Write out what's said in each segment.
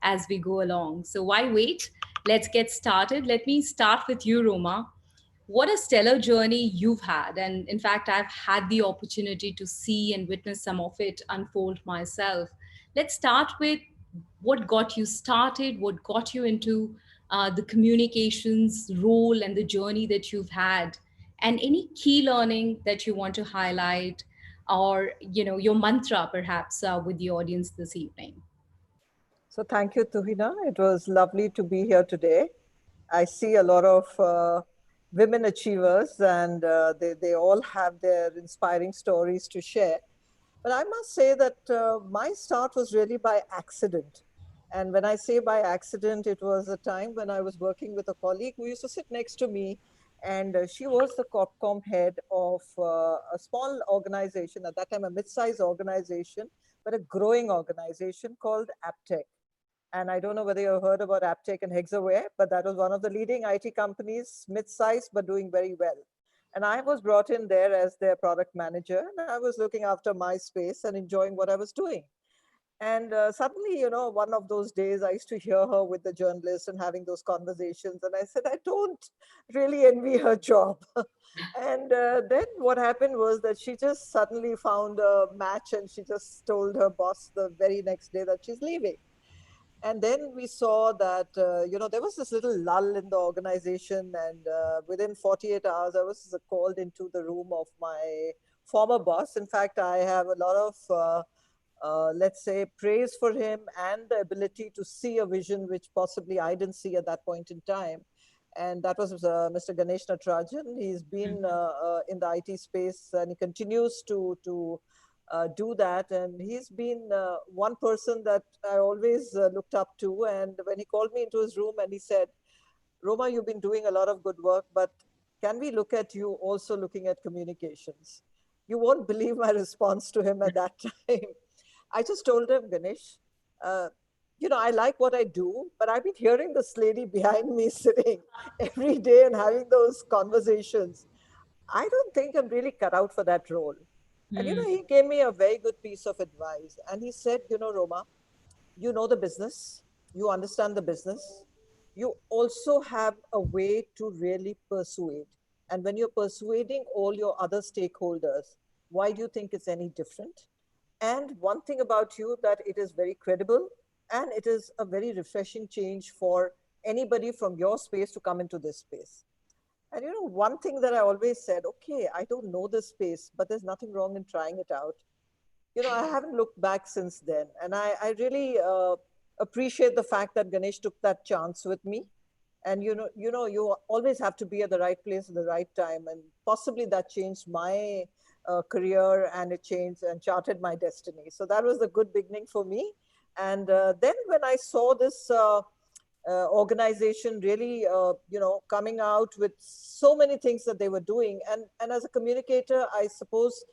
as we go along. So why wait? Let's get started. Let me start with you, Roma. What a stellar journey you've had. And in fact, I've had the opportunity to see and witness some of it unfold myself. Let's start with what got you started, what got you into the communications role and the journey that you've had, and any key learning that you want to highlight, or your mantra perhaps with the audience this evening. So thank you, Tuhina. It was lovely to be here today. I see a lot of women achievers, and they all have their inspiring stories to share. But I must say that my start was really by accident. And when I say by accident, it was a time when I was working with a colleague who used to sit next to me. And she was the Corp head of a small organization, at that time a mid-sized organization, but a growing organization called Aptech. And I don't know whether you've heard about Aptech and Hexaware, but that was one of the leading IT companies, mid-sized, but doing very well. And I was brought in there as their product manager, and I was looking after my space and enjoying what I was doing. And suddenly, one of those days, I used to hear her with the journalists and having those conversations. And I said, I don't really envy her job. And then what happened was that she just suddenly found a match, and she just told her boss the very next day that she's leaving. And then we saw that, there was this little lull in the organization. And within 48 hours, I was called into the room of my former boss. In fact, I have a lot of, let's say, praise for him and the ability to see a vision which possibly I didn't see at that point in time. And that was Mr. Ganesh Natarajan. He's been in the IT space, and he continues to do that. And he's been one person that I always looked up to. And when he called me into his room and he said, Roma, you've been doing a lot of good work, but can we look at you also looking at communications? You won't believe my response to him at that time. I just told him, Ganesh, I like what I do, but I've been hearing this lady behind me sitting every day and having those conversations. I don't think I'm really cut out for that role. And, he gave me a very good piece of advice. And he said, Roma, you know the business, you understand the business. You also have a way to really persuade. And when you're persuading all your other stakeholders, why do you think it's any different? And one thing about you, that it is very credible, and it is a very refreshing change for anybody from your space to come into this space. And one thing that I always said, okay, I don't know this space, but there's nothing wrong in trying it out. I haven't looked back since then. And I really appreciate the fact that Ganesh took that chance with me. And you always have to be at the right place at the right time. And possibly that changed my career, and it changed and charted my destiny. So that was the good beginning for me. And then when I saw this organization really, coming out with so many things that they were doing. And as a communicator, I suppose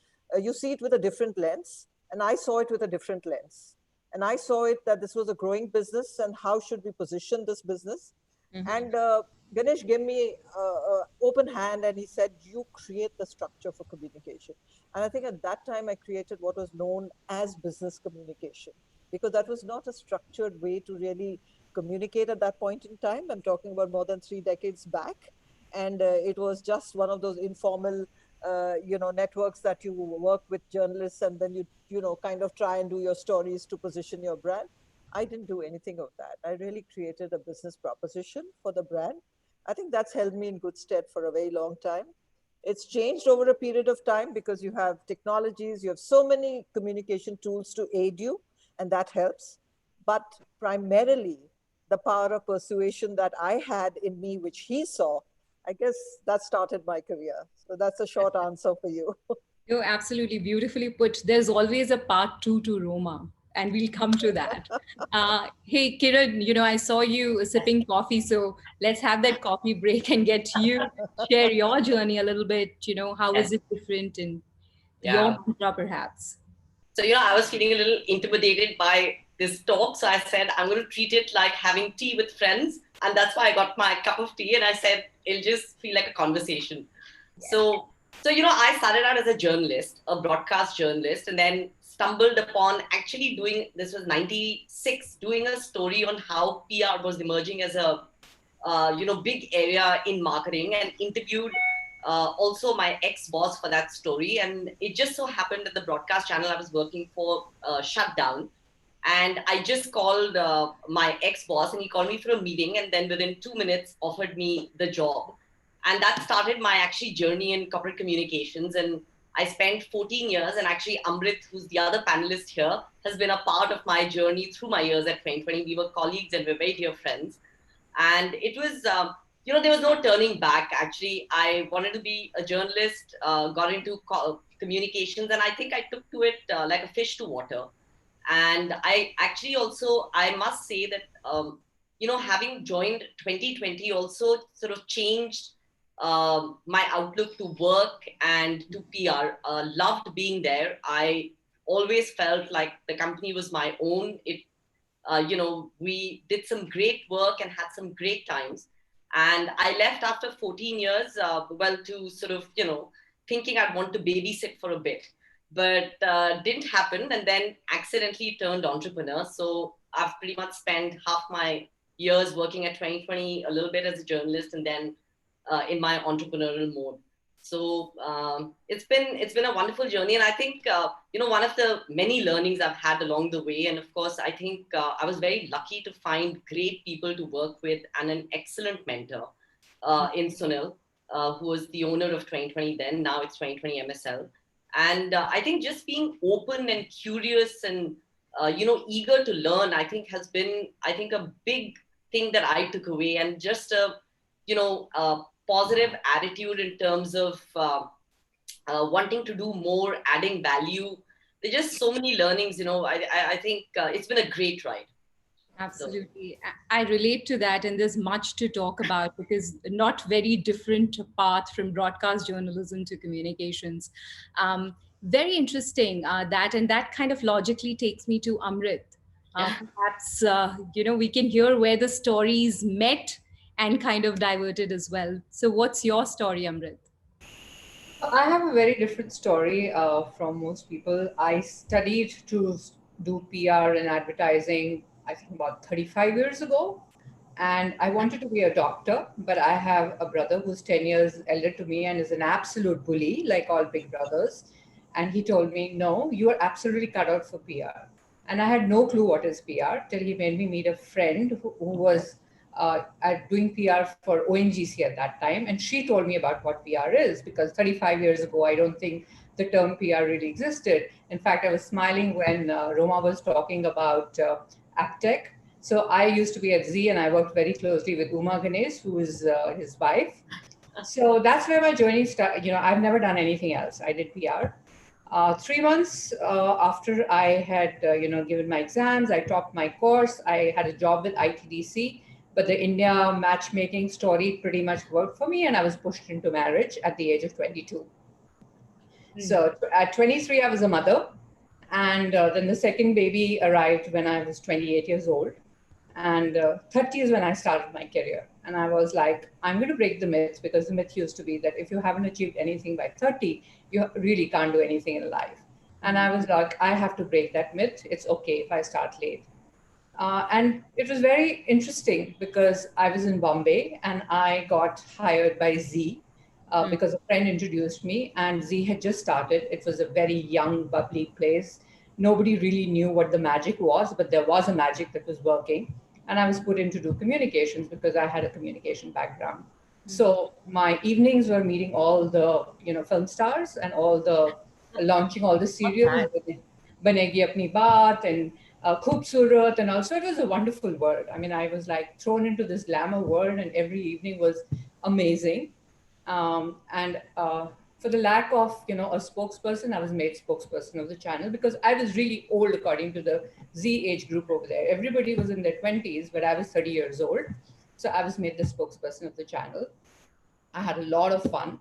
you see it with a different lens, and I saw it with a different lens. And I saw it that this was a growing business, and how should we position this business? Mm-hmm. And Ganesh gave me an open hand, and he said, you create the structure for communication. And I think at that time, I created what was known as business communication, because that was not a structured way to really communicate at that point in time. I'm talking about more than 3 decades back. And it was just one of those informal, networks that you work with journalists, and then you kind of try and do your stories to position your brand. I didn't do anything of that. I really created a business proposition for the brand. I think that's held me in good stead for a very long time. It's changed over a period of time because you have technologies, you have so many communication tools to aid you, and that helps. But primarily, the power of persuasion that I had in me, which he saw, I guess that started my career. So that's a short answer for you. You're absolutely beautifully put. There's always a part 2 to Roma, and we'll come to that. Hey, Kiran, I saw you sipping coffee, so let's have that coffee break and get you share your journey a little bit. How is it different in your mantra, perhaps? So, I was feeling a little intimidated by this talk. So I said, I'm going to treat it like having tea with friends. And that's why I got my cup of tea, and I said, it'll just feel like a conversation. Yeah. So, I started out as a journalist, a broadcast journalist, and then stumbled upon actually doing, this was 96, doing a story on how PR was emerging as a big area in marketing, and interviewed also my ex-boss for that story. And it just so happened that the broadcast channel I was working for shut down. And I just called my ex-boss, and he called me for a meeting, and then within 2 minutes offered me the job. And that started my actually journey in corporate communications. And I spent 14 years, and actually Amrit, who's the other panelist here, has been a part of my journey through my years at 2020. We were colleagues and we're very dear friends. And it was, there was no turning back. Actually, I wanted to be a journalist, got into communications, and I think I took to it like a fish to water. And I actually also, I must say that, having joined 2020 also sort of changed my outlook to work and to PR. Loved being there. I always felt like the company was my own. We did some great work and had some great times. And I left after 14 years, to sort of, thinking I'd want to babysit for a bit, but didn't happen. And then accidentally turned entrepreneur. So I've pretty much spent half my years working at 2020, a little bit as a journalist, and then in my entrepreneurial mode. So it's been a wonderful journey, and I think one of the many learnings I've had along the way, and of course I think I was very lucky to find great people to work with and an excellent mentor in Sunil, who was the owner of 2020 then. Now it's 2020 MSL, and I think just being open and curious and eager to learn, I think has been a big thing that I took away, and just a positive attitude in terms of wanting to do more, adding value. There's just so many learnings, I think it's been a great ride. Absolutely. I relate to that, and there's much to talk about because not very different path from broadcast journalism to communications. Very interesting that kind of logically takes me to Amrit. Perhaps, we can hear where the stories met and kind of diverted as well. So what's your story, Amrit? I have a very different story from most people. I studied to do PR and advertising, I think about 35 years ago. And I wanted to be a doctor, but I have a brother who's 10 years elder to me and is an absolute bully, like all big brothers. And he told me, no, you are absolutely cut out for PR. And I had no clue what is PR till he made me meet a friend who was doing PR for ONGC at that time. And she told me about what PR is, because 35 years ago, I don't think the term PR really existed. In fact, I was smiling when Roma was talking about AppTech. So I used to be at Z, and I worked very closely with Uma Ganesh, who is his wife. So that's where my journey started. I've never done anything else. I did PR. 3 months after I had, given my exams, I topped my course. I had a job with ITDC, but the India matchmaking story pretty much worked for me, and I was pushed into marriage at the age of 22. So at 23, I was a mother, and then the second baby arrived when I was 28 years old. And 30 is when I started my career. And I was like, I'm going to break the myth, because the myth used to be that if you haven't achieved anything by 30, you really can't do anything in life. And I was like, I have to break that myth. It's okay if I start late. And it was very interesting because I was in Bombay and I got hired by Z because a friend introduced me, and Z had just started. It was a very young, bubbly place. Nobody really knew what the magic was, but there was a magic that was working. And I was put in to do communications because I had a communication background. So my evenings were meeting all the film stars and launching all the serials, Banegi Apni Baat and Khoobsurat, and also it was a wonderful world. I mean, I was like thrown into this glamour world, and every evening was amazing. For the lack of a spokesperson, I was made spokesperson of the channel because I was really old according to the Z age group over there. Everybody was in their 20s, but I was 30 years old. So I was made the spokesperson of the channel. I had a lot of fun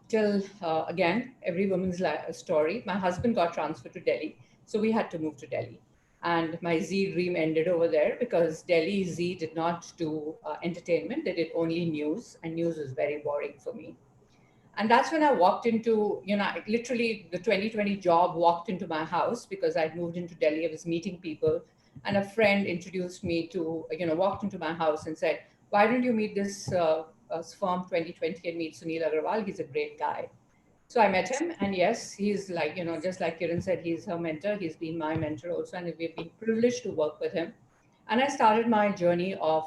till, again, every woman's story. My husband got transferred to Delhi, so we had to move to Delhi. And my Z dream ended over there because Delhi Z did not do entertainment. They did only news, and news was very boring for me. And that's when I walked into, literally the 2020 job walked into my house because I'd moved into Delhi. I was meeting people, and a friend introduced me to, walked into my house and said, "Why don't you meet this firm 2020 and meet Sunil Agrawal? He's a great guy." So I met him, and yes, he's like, just like Kiran said, he's her mentor. He's been my mentor also, and we've been privileged to work with him. And I started my journey of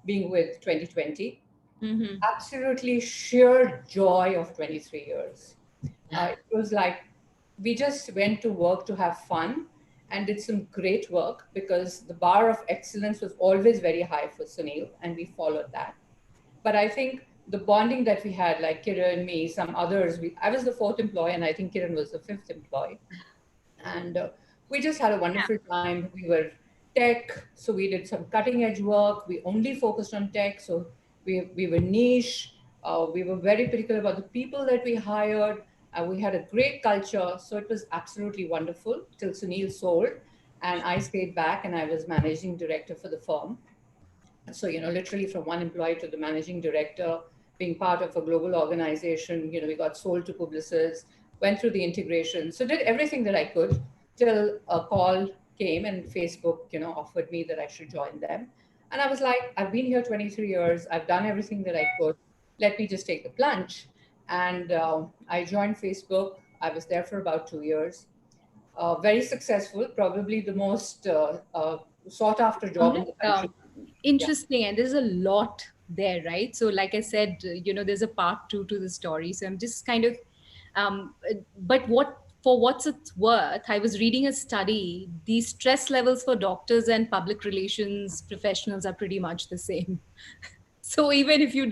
being with 2020. Mm-hmm. Absolutely sheer joy of 23 years. It was like we just went to work to have fun and did some great work because the bar of excellence was always very high for Sunil, and we followed that. But I think the bonding that we had, like Kiran, me, some others, I was the fourth employee, and I think Kiran was the fifth employee. And we just had a wonderful time. We were tech, so we did some cutting edge work. We only focused on tech, so we were niche. We were very particular about the people that we hired. We had a great culture, so it was absolutely wonderful till Sunil sold, and I stayed back, and I was managing director for the firm. So, literally from one employee to the managing director, being part of a global organization, we got sold to Publicis, went through the integration. So did everything that I could till a call came and Facebook, offered me that I should join them. And I was like, I've been here 23 years. I've done everything that I could. Let me just take the plunge. And I joined Facebook. I was there for about 2 years. Very successful, probably the most sought after job in the country. Yeah. Interesting, and there's a lot there, right? So like I said, there's a part two to the story, so I'm just kind of but what's it's worth, I was reading a study. The stress levels for doctors and public relations professionals are pretty much the same. So even if you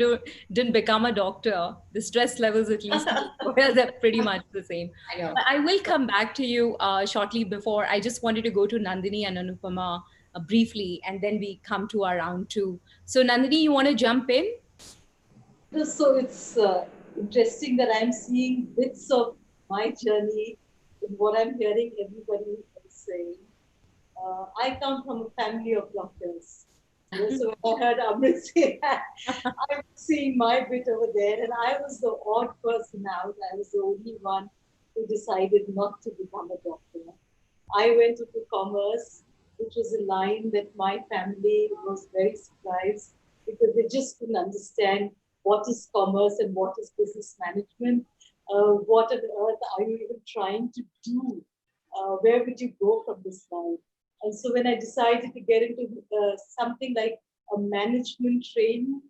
didn't become a doctor, the stress levels, at least well, they're pretty much the same. I know. But I will come back to you shortly. Before, I just wanted to go to Nandini and Anupama briefly, and then we come to our round two. So Nandini, you want to jump in? So it's interesting that I'm seeing bits of my journey in what I'm hearing everybody is saying. I come from a family of doctors. So when I heard Amrit say that, I was seeing my bit over there, and I was the odd person out. I was the only one who decided not to become a doctor. I went into commerce, which was a line that my family was very surprised because they just couldn't understand what is commerce and what is business management. What on earth are you even trying to do? Where would you go from this line? And so when I decided to get into something like a management training,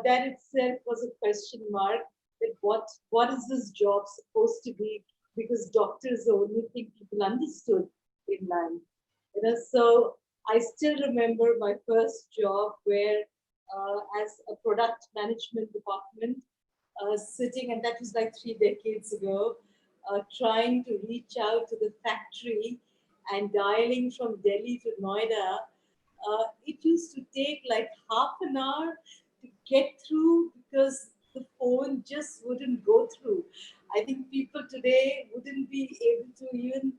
that itself was a question mark that what is this job supposed to be? Because doctor is the only thing people understood in life. So I still remember my first job where as a product management department, sitting, and that was like 3 decades ago, trying to reach out to the factory and dialing from Delhi to Noida. It used to take like half an hour to get through because the phone just wouldn't go through. I think people today wouldn't be able to even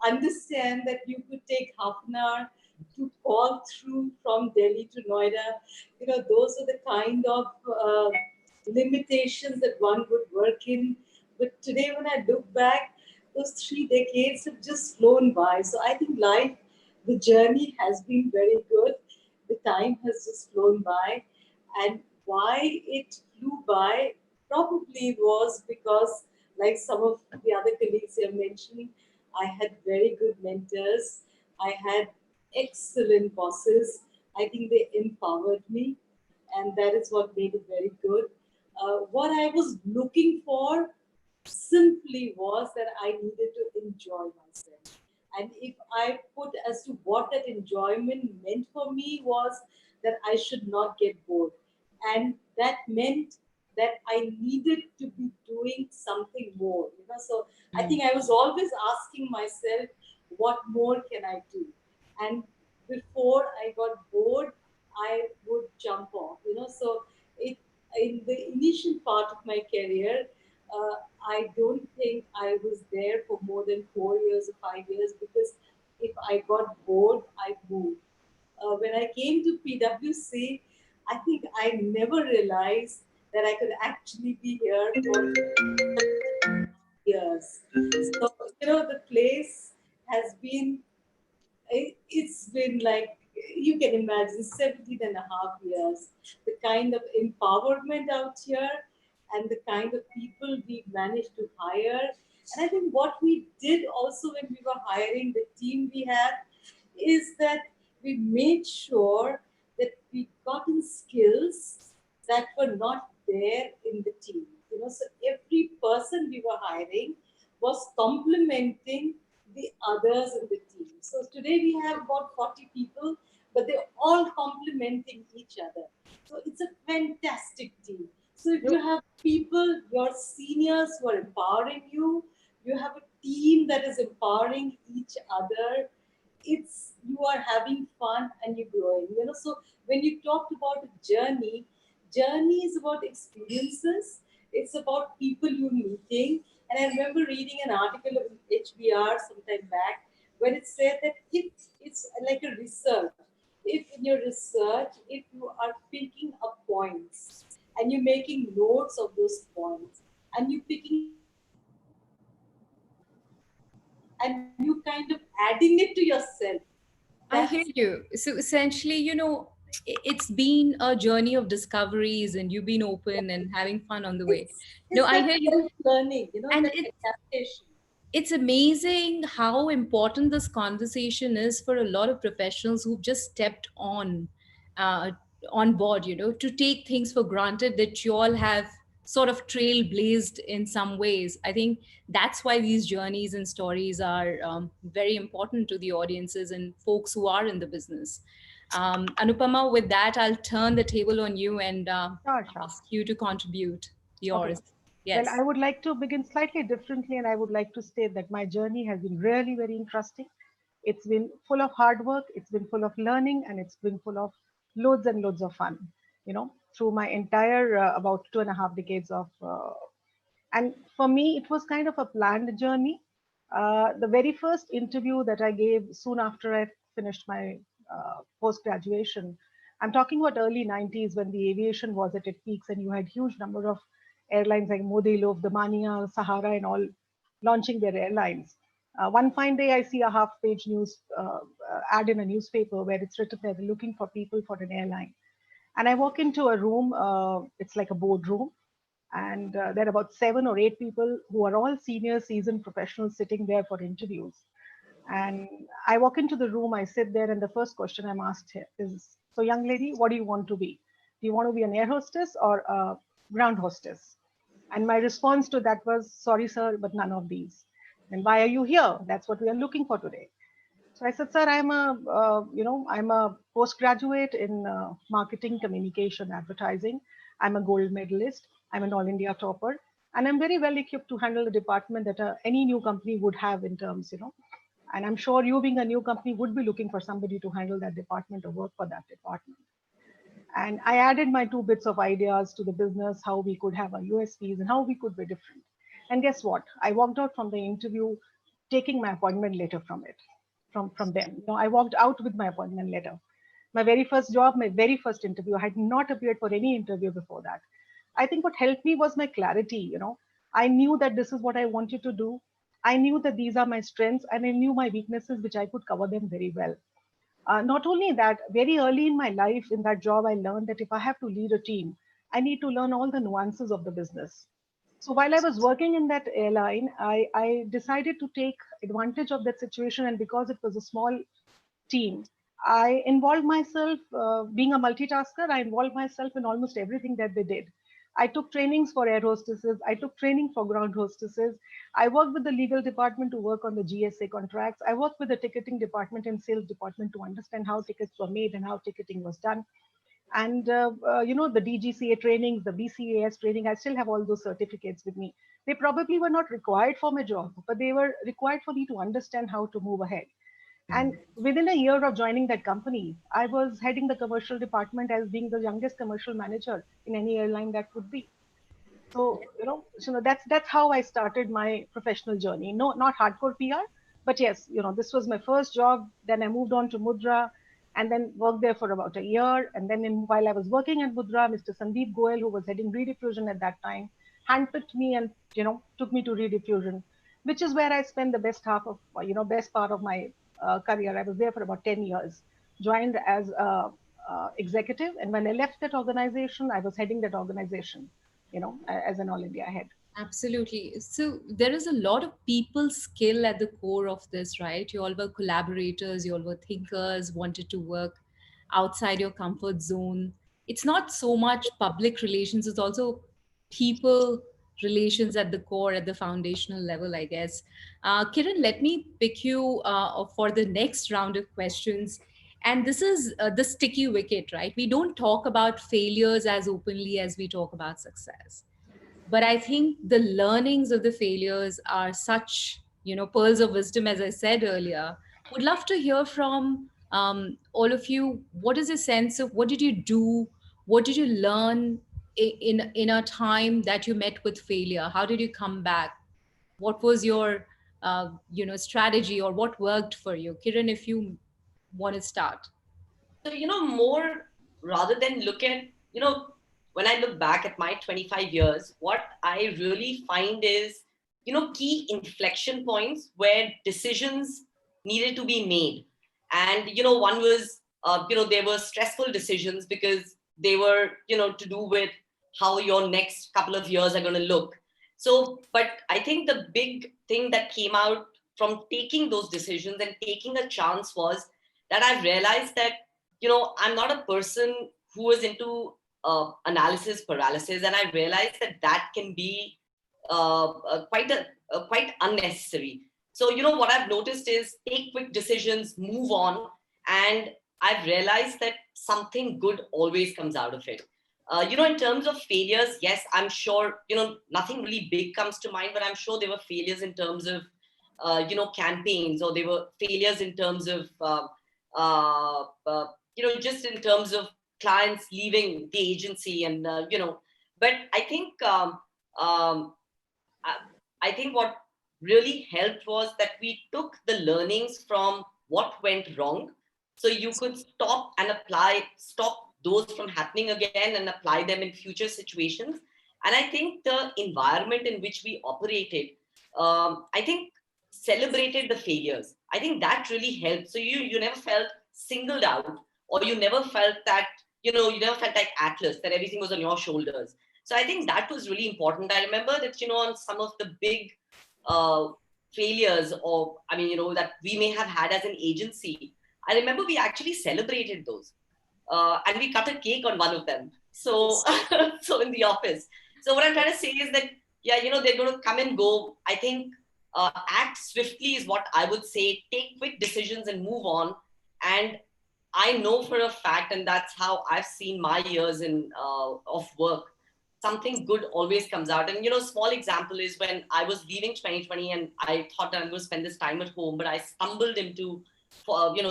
understand that you could take half an hour to call through from Delhi to Noida. Those are the kind of limitations that one would work in. But today, when I look back, those 3 decades have just flown by. So I think life, the journey has been very good. The time has just flown by. And why it flew by probably was because, like some of the other colleagues here mentioned, I had very good mentors. I had excellent bosses. I think they empowered me, and that is what made it very good. What I was looking for simply was that I needed to enjoy myself. And if I put as to what that enjoyment meant for me was that I should not get bored. And that meant that I needed to be doing something more. So I think I was always asking myself, what more can I do? And before I got bored, I would jump off. So it in the initial part of my career, uh, I don't think I was there for more than 4 years or 5 years because if I got bored, I moved. When I came to PwC, I think I never realized that I could actually be here for years. So, the place has been, it's been like, you can imagine, 17 and a half years. The kind of empowerment out here and the kind of people we managed to hire. And I think what we did also when we were hiring the team we had is that we made sure that we got in skills that were not there in the team. So every person we were hiring was complementing the others in the team. So today we have about 40 people, but they're all complementing each other. So it's a fantastic team. So if you have people, your seniors who are empowering you, you have a team that is empowering each other, it's you are having fun and you're growing. So when you talked about a journey is about experiences, it's about people you're meeting. And I remember reading an article of HBR some time back when it said that it's like a research. If in your research, if you are picking up points and you're making notes of those points and you're picking up and you kind of adding it to yourself, I that's hear you. So essentially, it's been a journey of discoveries and you've been open and having fun on the way. No, it's I that hear you. self-learning, And that adaptation. it's amazing how important this conversation is for a lot of professionals who've just stepped uh, on board, to take things for granted that you all have sort of trailblazed in some ways. I think that's why these journeys and stories are very important to the audiences and folks who are in the business. Anupama, with that, I'll turn the table on you and Sure, sure. ask you to contribute Okay. yours. Well, Yes. I would like to begin slightly differently, and I would like to state that my journey has been really very interesting. It's been full of hard work, it's been full of learning, and it's been full of loads and loads of fun, through my entire about 2.5 decades of. And for me, it was kind of a planned journey. The very first interview that I gave soon after I finished my post graduation, I'm talking about early 90s when the aviation was at its peaks and you had huge number of airlines like Modelo, Damania, Sahara, and all launching their airlines. One fine day, I see a half-page news ad in a newspaper where it's written that they're looking for people for an airline. And I walk into a room, it's like a boardroom, and there are about 7 or 8 people who are all senior seasoned professionals sitting there for interviews. And I walk into the room, I sit there, and the first question I'm asked here is, so young lady, what do you want to be? Do you want to be an air hostess or a ground hostess? And my response to that was, sorry, sir, but none of these. And why are you here? That's what we are looking for today. So I said, sir, I'm a postgraduate in marketing, communication, advertising. I'm a gold medalist. I'm an all India topper. And I'm very well equipped to handle the department that any new company would have in terms, and I'm sure you being a new company would be looking for somebody to handle that department or work for that department. And I added my 2 bits of ideas to the business, how we could have our USPs and how we could be different. And guess what? I walked out from the interview taking my appointment letter from it, from them. I walked out with my appointment letter. My very first job, my very first interview. I had not appeared for any interview before that. I think what helped me was my clarity. I knew that this is what I wanted to do. I knew that these are my strengths and I knew my weaknesses, which I could cover them very well. Not only that, very early in my life in that job, I learned that if I have to lead a team, I need to learn all the nuances of the business. So while I was working in that airline, I decided to take advantage of that situation. And because it was a small team, I involved myself, being a multitasker, I involved myself in almost everything that they did. I took trainings for air hostesses. I took training for ground hostesses. I worked with the legal department to work on the GSA contracts. I worked with the ticketing department and sales department to understand how tickets were made and how ticketing was done. And the DGCA trainings, the BCAS training, I still have all those certificates with me. They probably were not required for my job, but they were required for me to understand how to move ahead. And within a year of joining that company, I was heading the commercial department as being the youngest commercial manager in any airline that could be. So that's how I started my professional journey. No, not hardcore PR, but yes, this was my first job. Then I moved on to Mudra, and then worked there for about a year. And then while I was working at Mudra, Mr. Sandeep Goel, who was heading rediffusion at that time, handpicked me and took me to rediffusion, which is where I spent the best half of best part of my career. I was there for about 10 years, joined as a executive, and when I left that organization, I was heading that organization, as an all India head. Absolutely. So there is a lot of people skill at the core of this, right? You all were collaborators, you all were thinkers, wanted to work outside your comfort zone. It's not so much public relations, it's also people relations at the core, at the foundational level, I guess. Kiran, let me pick you for the next round of questions. And this is the sticky wicket, right? We don't talk about failures as openly as we talk about success, but I think the learnings of the failures are such pearls of wisdom, as I said earlier. Would love to hear from all of you. What is a sense of what did you do, what did you learn in a time that you met with failure? How did you come back? What was your strategy, or what worked for you? Kiran, if you want to start. So, more rather than look at, when I look back at my 25 years, what I really find is, key inflection points where decisions needed to be made. And, one was, there were stressful decisions because they were, to do with how your next couple of years are going to look. So, but I think the big thing that came out from taking those decisions and taking a chance was that I've realized that I'm not a person who is into analysis paralysis, and I realized that that can be quite unnecessary. So what I've noticed is take quick decisions, move on, and I've realized that something good always comes out of it. In terms of failures, yes, I'm sure nothing really big comes to mind, but I'm sure there were failures in terms of campaigns, or there were failures in terms of just in terms of clients leaving the agency, and but I think I, I think what really helped was that we took the learnings from what went wrong, so you could stop those from happening again and apply them in future situations. And I think the environment in which we operated, I think, celebrated the failures. I think that really helped. So you never felt singled out, or you never felt that you never felt like Atlas, that everything was on your shoulders. So I think that was really important. I remember that on some of the big failures, or that we may have had as an agency, I remember we actually celebrated those, and we cut a cake on one of them. So so in the office. So what I'm trying to say is that they're going to come and go. I think act swiftly is what I would say. Take quick decisions and move on. And I know for a fact, and that's how I've seen my years in of work, something good always comes out. And small example is when I was leaving 2020, and I thought that I'm going to spend this time at home, but I stumbled into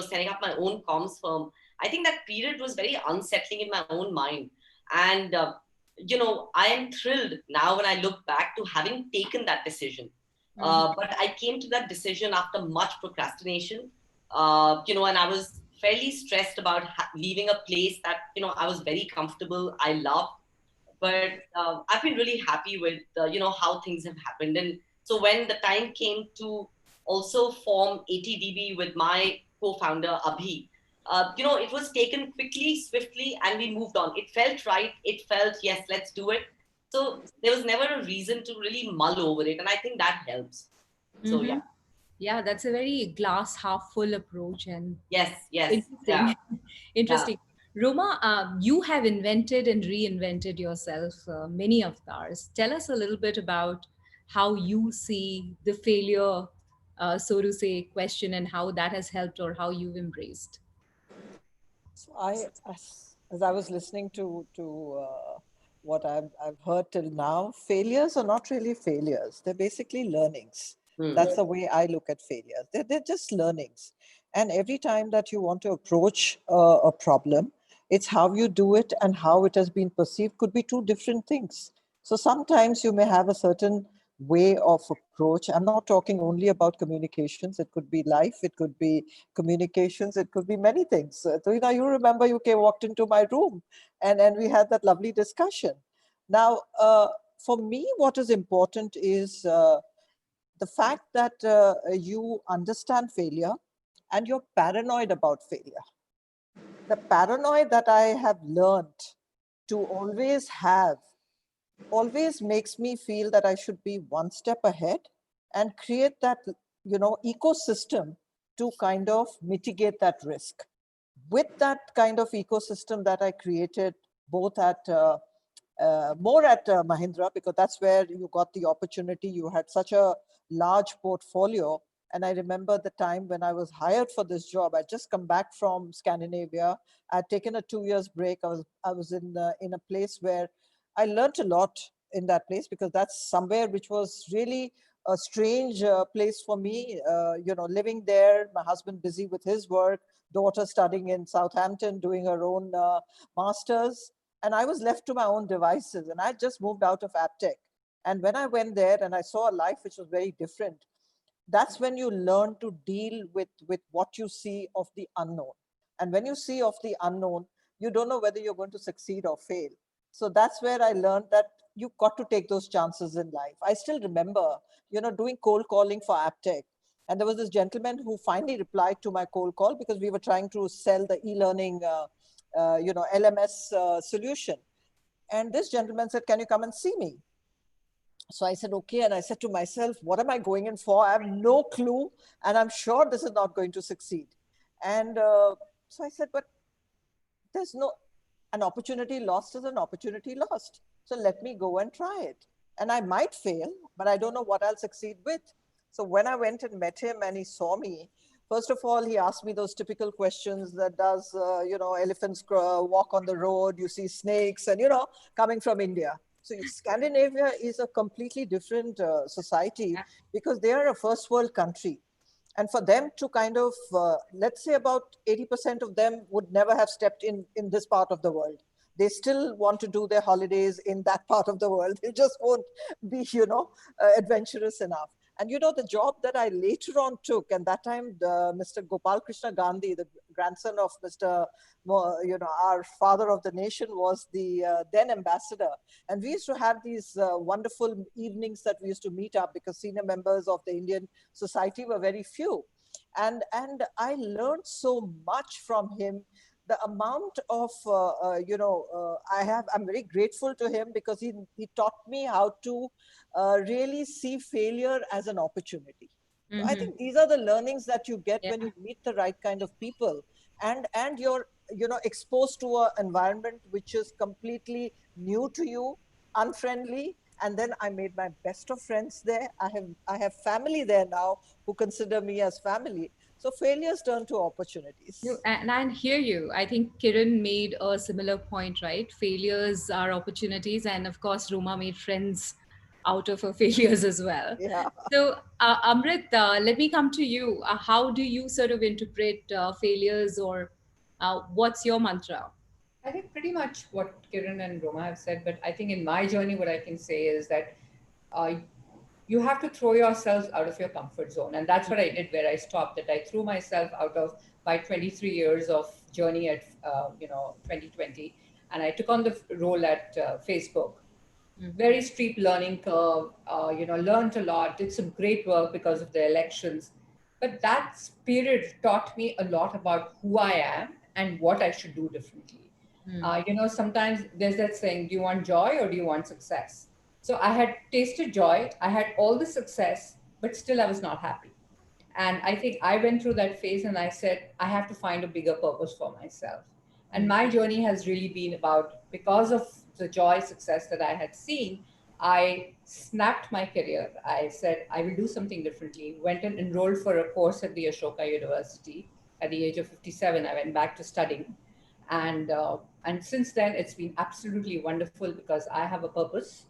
setting up my own comms firm. I think that period was very unsettling in my own mind. And I am thrilled now when I look back to having taken that decision. But I came to that decision after much procrastination, and I was fairly stressed about leaving a place that I was very comfortable, I loved. But I've been really happy with how things have happened. And so when the time came to also form ATDB with my co-founder Abhi, it was taken quickly, swiftly, and we moved on. It felt right. It felt, yes, let's do it. So there was never a reason to really mull over it, and I think that helps. So yeah, that's a very glass half full approach, and yes, interesting. Interesting. Roma, you have invented and reinvented yourself many avatars. Tell us a little bit about how you see the failure, so to say, question, and how that has helped, or how you've embraced. So as I was listening to what I've heard till now, failures are not really failures. They're basically learnings. That's the way I look at failures. They're just learnings. And every time that you want to approach a problem, it's how you do it and how it has been perceived could be two different things. So sometimes you may have a certain way of approach. I'm not talking only about communications. It could be life, it could be communications, it could be many things. So, you remember you walked into my room and we had that lovely discussion. Now, for me, what is important is the fact that you understand failure and you're paranoid about failure. The paranoia that I have learned to always have always makes me feel that I should be one step ahead and create that, ecosystem to kind of mitigate that risk. With that kind of ecosystem that I created, both at more at Mahindra, because that's where you got the opportunity. You had such a large portfolio. And I remember the time when I was hired for this job. I'd just come back from Scandinavia. I'd taken a 2 years break. I was in a place where I learned a lot in that place, because that's somewhere which was really a strange place for me. Living there, my husband busy with his work, daughter studying in Southampton, doing her own masters. And I was left to my own devices. And I just moved out of AppTech. And when I went there and I saw a life which was very different, that's when you learn to deal with what you see of the unknown. And when you see of the unknown, you don't know whether you're going to succeed or fail. So that's where I learned that you got to take those chances in life. I still remember, doing cold calling for AppTech. And there was this gentleman who finally replied to my cold call because we were trying to sell the e-learning, LMS solution. And this gentleman said, "Can you come and see me?" So I said, okay. And I said to myself, what am I going in for? I have no clue. And I'm sure this is not going to succeed. And so I said, but there's an opportunity lost is an opportunity lost. So let me go and try it. And I might fail, but I don't know what I'll succeed with. So when I went and met him and he saw me, first of all, he asked me those typical questions that does, elephants walk on the road, you see snakes and, coming from India. So Scandinavia is a completely different society because they are a first world country. And for them to kind of, let's say about 80% of them would never have stepped in this part of the world. They still want to do their holidays in that part of the world. They just won't be, adventurous enough. And the job that I later on took, and that time Mr. Gopal Krishna Gandhi, the grandson of Mr. Our father of the nation, was the then ambassador. And we used to have these wonderful evenings that we used to meet up because senior members of the Indian society were very few. And I learned so much from him. The amount of, I'm very grateful to him because he taught me how to really see failure as an opportunity. So I think these are the learnings that you get when you meet the right kind of people and you're, exposed to an environment which is completely new to you, unfriendly. And then I made my best of friends there. I have family there now who consider me as family. So failures turn to opportunities. And I hear you. I think Kiran made a similar point, right? Failures are opportunities. And of course, Roma made friends out of her failures as well. Yeah. So, Amrit, let me come to you. How do you sort of interpret failures, or what's your mantra? I think pretty much what Kiran and Roma have said, but I think in my journey, what I can say is that uh, you have to throw yourselves out of your comfort zone. And that's what I did, where I stopped, that I threw myself out of my 23 years of journey at, 2020. And I took on the role at Facebook. Very steep learning curve, learned a lot, did some great work because of the elections. But that period taught me a lot about who I am and what I should do differently. Sometimes there's that saying, do you want joy or do you want success? So I had tasted joy, I had all the success, but still I was not happy. And I think I went through that phase and I said, I have to find a bigger purpose for myself. And my journey has really been about, because of the joy success that I had seen, I snapped my career. I said, I will do something differently. Went and enrolled for a course at the Ashoka University. At the age of 57, I went back to studying. And since then, it's been absolutely wonderful because I have a purpose,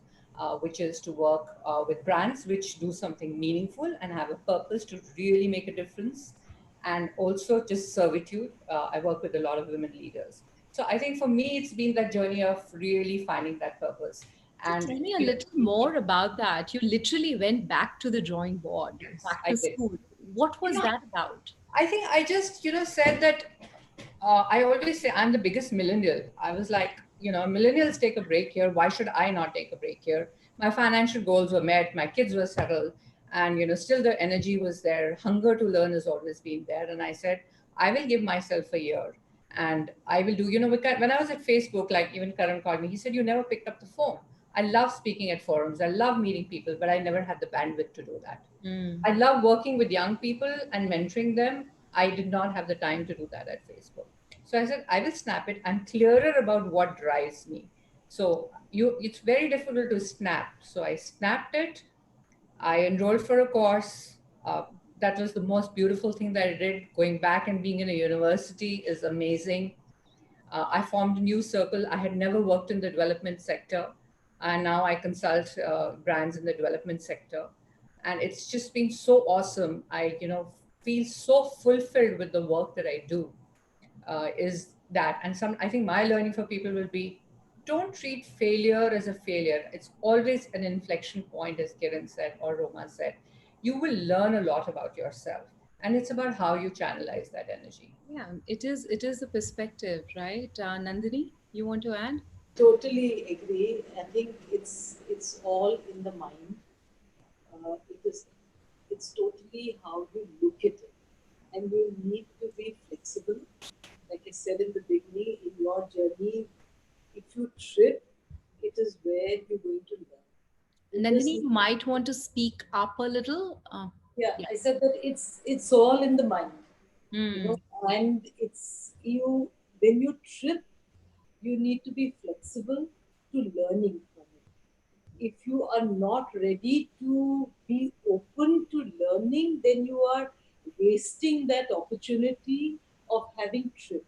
which is to work with brands which do something meaningful and have a purpose to really make a difference. And also just servitude. I work with a lot of women leaders. So I think for me, it's been that journey of really finding that purpose. So And tell me a little more about that. You literally went back to the drawing board, yes, back I to did. school. What You was know, that about? I think I just, said that I always say I'm the biggest millennial. I was like, millennials take a break here. Why should I not take a break here? My financial goals were met, my kids were settled, and still the energy was there. Hunger to learn has always been there. And I said, I will give myself a year and I will do, when I was at Facebook, like even Karan called me, he said, you never picked up the phone. I love speaking at forums. I love meeting people, but I never had the bandwidth to do that. Mm. I love working with young people and mentoring them. I did not have the time to do that at Facebook. So I said, I will snap it. I'm clearer about what drives me. So it's very difficult to snap. So I snapped it. I enrolled for a course. That was the most beautiful thing that I did. Going back and being in a university is amazing. I formed a new circle. I had never worked in the development sector, and now I consult brands in the development sector, and it's just been so awesome. I, feel so fulfilled with the work that I do. Is that, and some I think my learning for people will be, don't treat failure as a failure. It's always an inflection point, as Kiran said or Roma said. You will learn a lot about yourself, and it's about how you channelize that energy. Yeah, it is a perspective, right? Nandini, you want to add? Totally agree. I think it's all in the mind. It's totally how you look at it, and you need to be flexible. Like I said in the beginning, in your journey, if you trip, it is where you're going to learn. You just Nandini, you might want to speak up a little. yeah. Yeah. I said that it's all in the mind, Hmm. and it's you when you trip, you need to be flexible to learning from it. If you are not ready to be open to learning, then you are wasting that opportunity of having trip.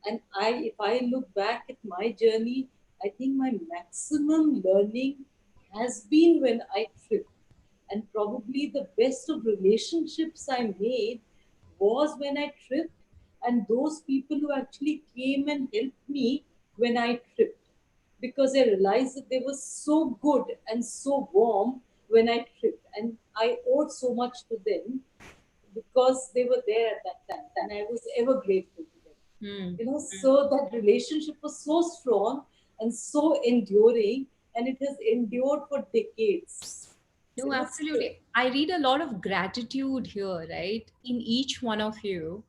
And if I look back at my journey, I think my maximum learning has been when I tripped. And probably the best of relationships I made was when I tripped, and those people who actually came and helped me when I tripped, because I realized that they were so good and so warm when I tripped, and I owed so much to them because they were there at that time, and I was ever grateful to them. Hmm. So that relationship was so strong and so enduring, and it has endured for decades. No, So absolutely. I read a lot of gratitude here, right? In each one of you,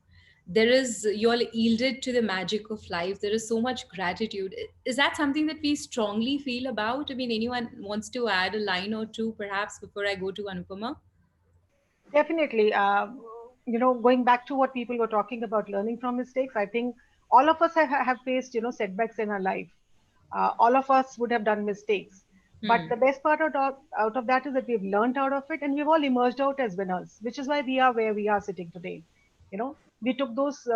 there is, you're yielded to the magic of life. There is so much gratitude. Is that something that we strongly feel about? I mean, anyone wants to add a line or two, perhaps, before I go to Anupama? Definitely. Going back to what people were talking about learning from mistakes, I think all of us have faced, setbacks in our life. All of us would have done mistakes. But Hmm. the best part out of that is that we've learned out of it and we've all emerged out as winners, which is why we are where we are sitting today. We took those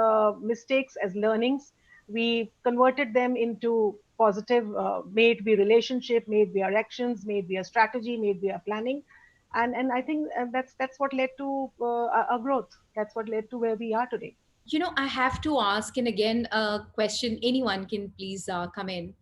mistakes as learnings. We converted them into positive, may it be relationship, may it be our actions, may it be a strategy, may it be a planning, and I think that's what led to our growth. That's what led to where we are today. I have to ask, and again, a question, anyone can please come in.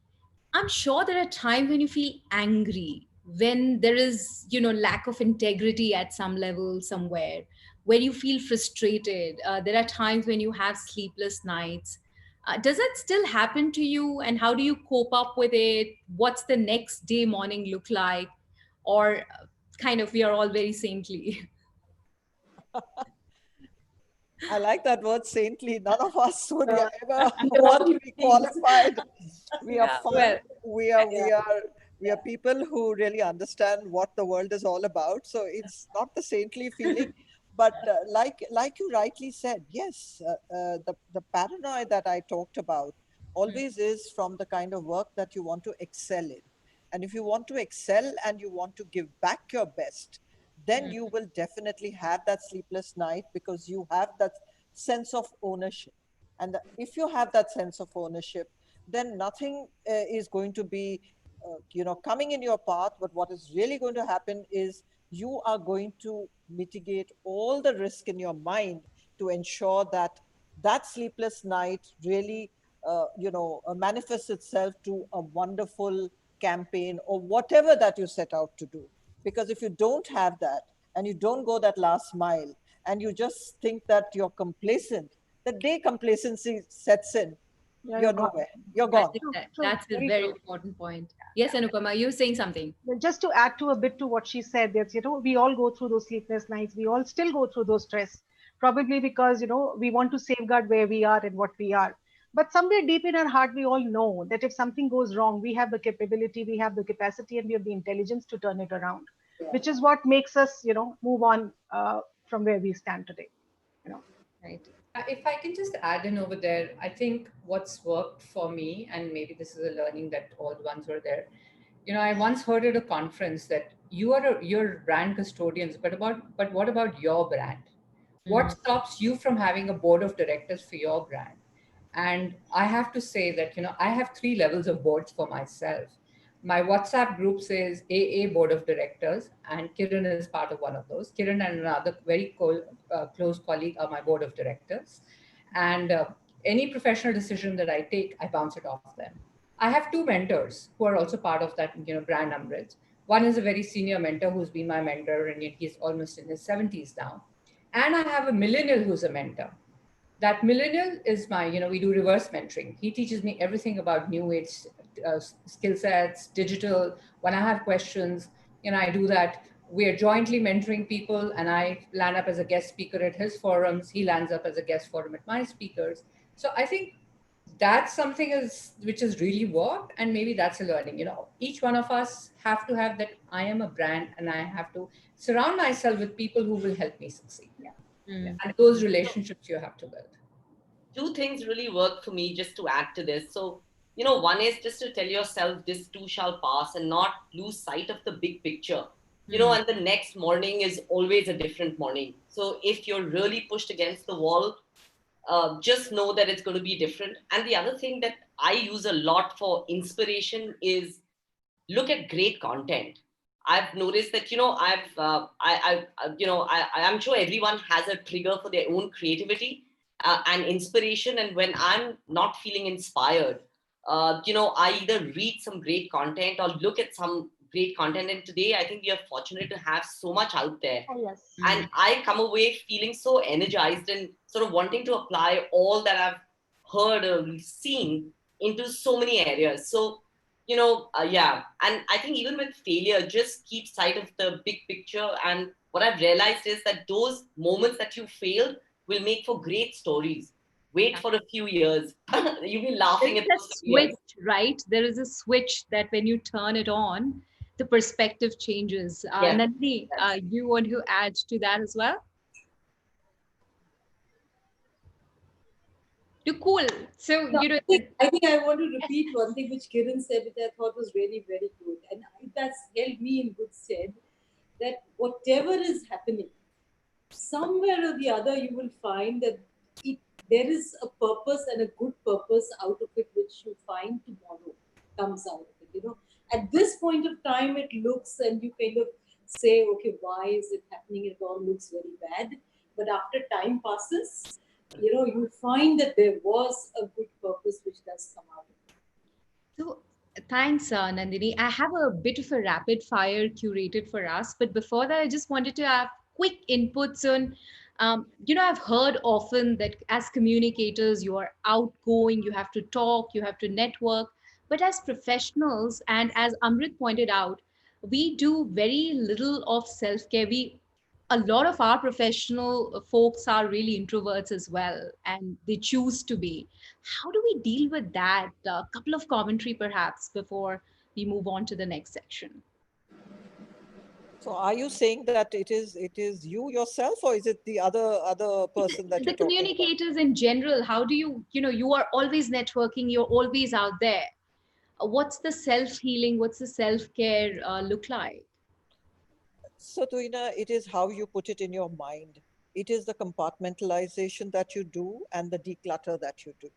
I'm sure there are times when you feel angry, when there is, lack of integrity at some level somewhere, where you feel frustrated. There are times when you have sleepless nights. Does it still happen to you? And how do you cope up with it? What's the next day morning look like? Or kind of, we are all very saintly. I like that word saintly. None of us would uh, ever we are want all to be saints. qualified. We are Yeah, fun. well, We are Yeah, we are we are yeah. people who really understand what the world is all about. So it's not the saintly feeling, but like you rightly said, yes, the paranoia that I talked about always is from the kind of work that you want to excel in. And if you want to excel and you want to give back your best, then you will definitely have that sleepless night because you have that sense of ownership. And if you have that sense of ownership, then nothing is going to be, coming in your path. But what is really going to happen is you are going to mitigate all the risk in your mind to ensure that that sleepless night really, manifests itself to a wonderful campaign or whatever that you set out to do. Because if you don't have that and you don't go that last mile and you just think that you're complacent, the day complacency sets in, Yeah, you're you're gone. nowhere. You're I gone. think True, that true, that's a very very true. important point. Yes, Anupama, you were saying something. Well, just to add to a bit to what she said, that we all go through those sleepless nights. We all still go through those stress, probably because we want to safeguard where we are and what we are. But somewhere deep in our heart, we all know that if something goes wrong, we have the capability, we have the capacity, and we have the intelligence to turn it around, which is what makes us, move on from where we stand today. You know. Right. If I can just add in over there, I think what's worked for me, and maybe this is a learning that all the ones who are there. I once heard at a conference that you're brand custodians, but what about your brand? What Mm. stops you from having a board of directors for your brand? And I have to say that I have three levels of boards for myself. My WhatsApp group says AA board of directors, and Kiran is part of one of those. Kiran and another very close colleague are my board of directors, and any professional decision that I take, I bounce it off them. I have two mentors who are also part of that brand umbrage. One is a very senior mentor who's been my mentor, and he's almost in his 70s now. And I have a millennial who's a mentor. That millennial is we do reverse mentoring. He teaches me everything about new age skill sets, digital. When I have questions, I do that. We're jointly mentoring people, and I land up as a guest speaker at his forums. He lands up as a guest forum at my speakers. So I think that's something which has really worked, and maybe that's a learning. Each one of us have to have that. I am a brand, and I have to surround myself with people who will help me succeed. Mm. And those relationships you have to build. Two things really work for me just to add to this. So, one is just to tell yourself this too shall pass and not lose sight of the big picture. Mm. And the next morning is always a different morning. So if you're really pushed against the wall, just know that it's going to be different. And the other thing that I use a lot for inspiration is look at great content. I've noticed that I'm sure everyone has a trigger for their own creativity and inspiration. And when I'm not feeling inspired, I either read some great content or look at some great content. And today, I think we are fortunate to have so much out there. Oh, yes. And I come away feeling so energized and sort of wanting to apply all that I've heard or seen into so many areas. So, yeah. And I think even with failure, just keep sight of the big picture. And what I've realized is that those moments that you failed will make for great stories. Wait for a few years. You'll be There laughing is at a those years. switch, right? There is a switch that when you turn it on, the perspective changes. Yes. Nandini, Yes. you want to add to that as well? Too cool. So, No, I think I want to repeat one thing which Kiran said, which I thought was really very good, and that's held me in good stead. That whatever is happening, somewhere or the other, you will find that it, there is a purpose and a good purpose out of it, which you find tomorrow comes out of it. At this point of time, it looks and you kind of say, okay, why is it happening? It all looks very bad. But after time passes, you find that there was a good purpose which does come out of it. So, thanks, Nandini. I have a bit of a rapid fire curated for us, but before that, I just wanted to have quick inputs on. I've heard often that as communicators, you are outgoing, you have to talk, you have to network. But as professionals, and as Amrit pointed out, we do very little of self care. A lot of our professional folks are really introverts as well, and they choose to be. How do we deal with that? A couple of commentary perhaps before we move on to the next section. So are you saying that it is you yourself, or is it the other person that The you're talking about? communicators in general, how do you are always networking, you're always out there. What's the self healing, what's the self care look like? So, Tuina, it is how you put it in your mind. It is the compartmentalization that you do and the declutter that you do.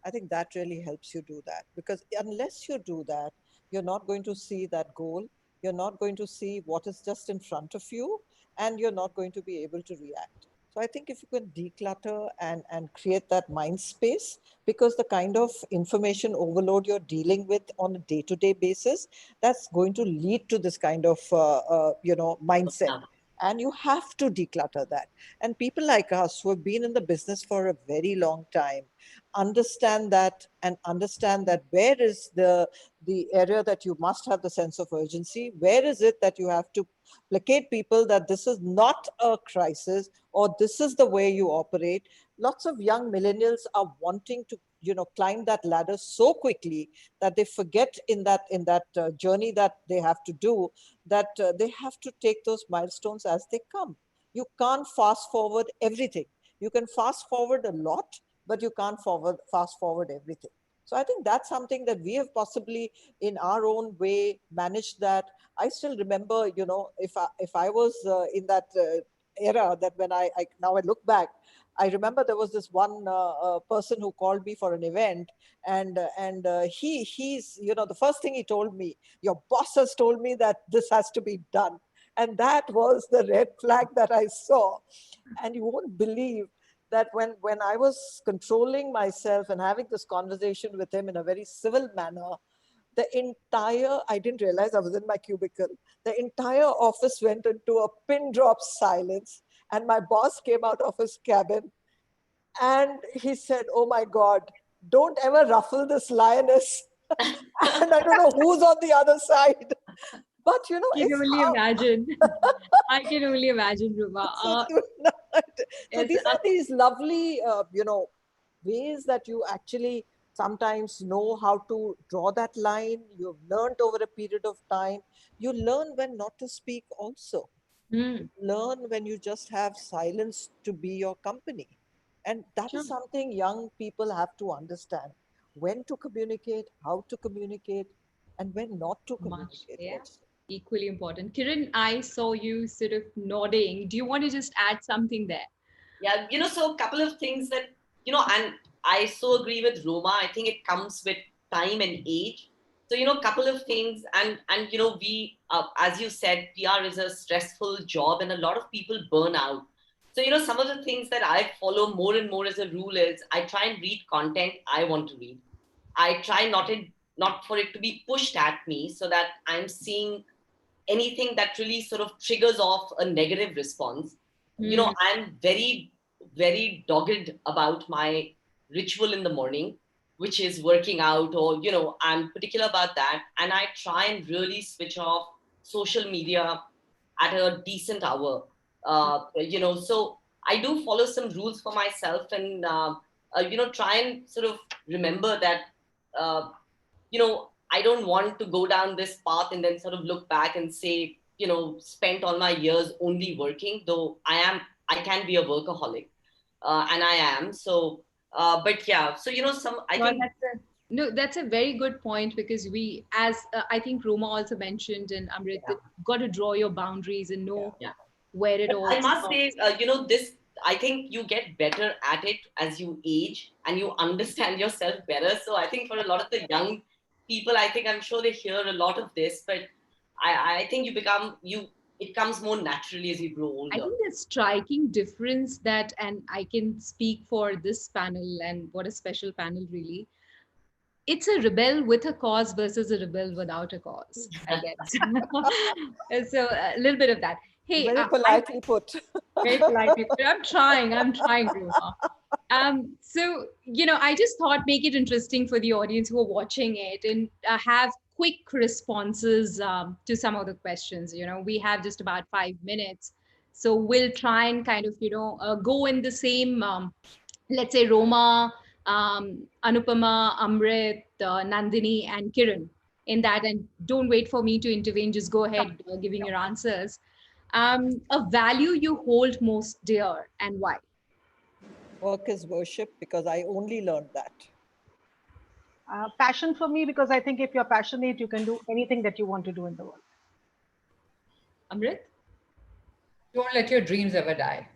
I think that really helps you do that, because unless you do that, you're not going to see that goal. You're not going to see what is just in front of you, and you're not going to be able to react. So I think if you can declutter and create that mind space, because the kind of information overload you're dealing with on a day-to-day basis, that's going to lead to this kind of, mindset. And you have to declutter that. And people like us who have been in the business for a very long time understand that, and understand that where is the area that you must have the sense of urgency, where is it that you have to placate people that this is not a crisis, or this is the way you operate. Lots of young millennials are wanting to climb that ladder so quickly that they forget in that journey that they have to do, that they have to take those milestones as they come. You can't fast forward everything. You can fast forward a lot, but you can't fast forward everything. So I think that's something that we have possibly in our own way managed that. I still remember, if I was in that era, that when I now I look back, I remember there was this one person who called me for an event, and he's the first thing he told me, your boss has told me that this has to be done, and that was the red flag that I saw. And you won't believe that when I was controlling myself and having this conversation with him in a very civil manner, I didn't realize I was in my cubicle. The entire office went into a pin drop silence. And my boss came out of his cabin and he said, oh my God, don't ever ruffle this lioness. And I don't know who's on the other side. But I can it's only how. imagine. I can only imagine, Ruma. So, do not. So It's these are these lovely, ways that you actually sometimes know how to draw that line. You've learned over a period of time. You learn when not to speak also. Hmm, Learn when you just have silence to be your company. And that sure. is something young people have to understand. When to communicate, how to communicate, and when not to Much, communicate yeah. also. Equally important. Kiran, I saw you sort of nodding. Do you want to just add something there? Yeah, so a couple of things that, and I so agree with Roma. I think it comes with time and age. So, a couple of things, and we, as you said, PR is a stressful job, and a lot of people burn out. So, some of the things that I follow more and more as a rule is I try and read content I want to read. I try not for it to be pushed at me, so that I'm seeing anything that really sort of triggers off a negative response. Hmm, I'm very, very dogged about my ritual in the morning, which is working out, or, I'm particular about that. And I try and really switch off social media at a decent hour. So I do follow some rules for myself, and, try and sort of remember that, uh, I don't want to go down this path and then sort of look back and say, spent all my years only working, though I can be a workaholic, and I am. So, but yeah, so, I well, think, no, that's a very good point because we, as I think Roma also mentioned and Amrit, yeah, that you've got to draw your boundaries and know yeah. where it But all I must stops. say, I think you get better at it as you age and you understand yourself better. So I think for a lot of the young people, I think I'm sure they hear a lot of this, but I think it comes more naturally as you grow I older. think the striking difference that, and I can speak for this panel, and what a special panel really, it's a rebel with a cause versus a rebel without a cause, I guess. So a little bit of that. Hey, Very I politely put. very politely, but I'm trying, Roma. So, I just thought make it interesting for the audience who are watching it and have quick responses to some of the questions. We have just about 5 minutes. So we'll try and kind of, go in the same, let's say, Roma, Anupama, Amrit, Nandini, and Kiran in that. And don't wait for me to intervene. Just go ahead giving your answers. A value you hold most dear and why? Work is worship, because I only learned that. Passion for me, because I think if you're passionate, you can do anything that you want to do in the world. Amrit? Don't let your dreams ever die.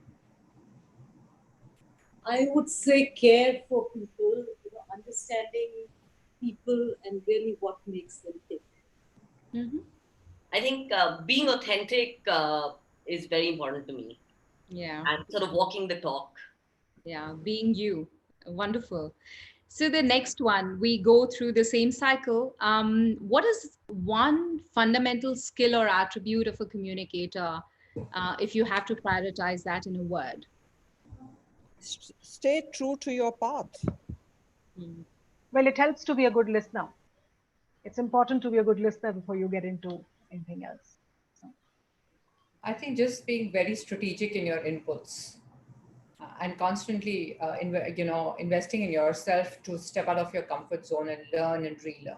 I would say care for people, understanding people and really what makes them tick. Mm-hmm. I think being authentic is very important to me. Yeah. and sort of walking the talk. Yeah. Being you. Wonderful. So the next one, we go through the same cycle. What is one fundamental skill or attribute of a communicator, if you have to prioritize that in a word? Stay true to your path. Hmm. Well, it helps to be a good listener. It's important to be a good listener before you get into anything else. I think just being very strategic in your inputs and constantly, investing in yourself to step out of your comfort zone and learn and relearn.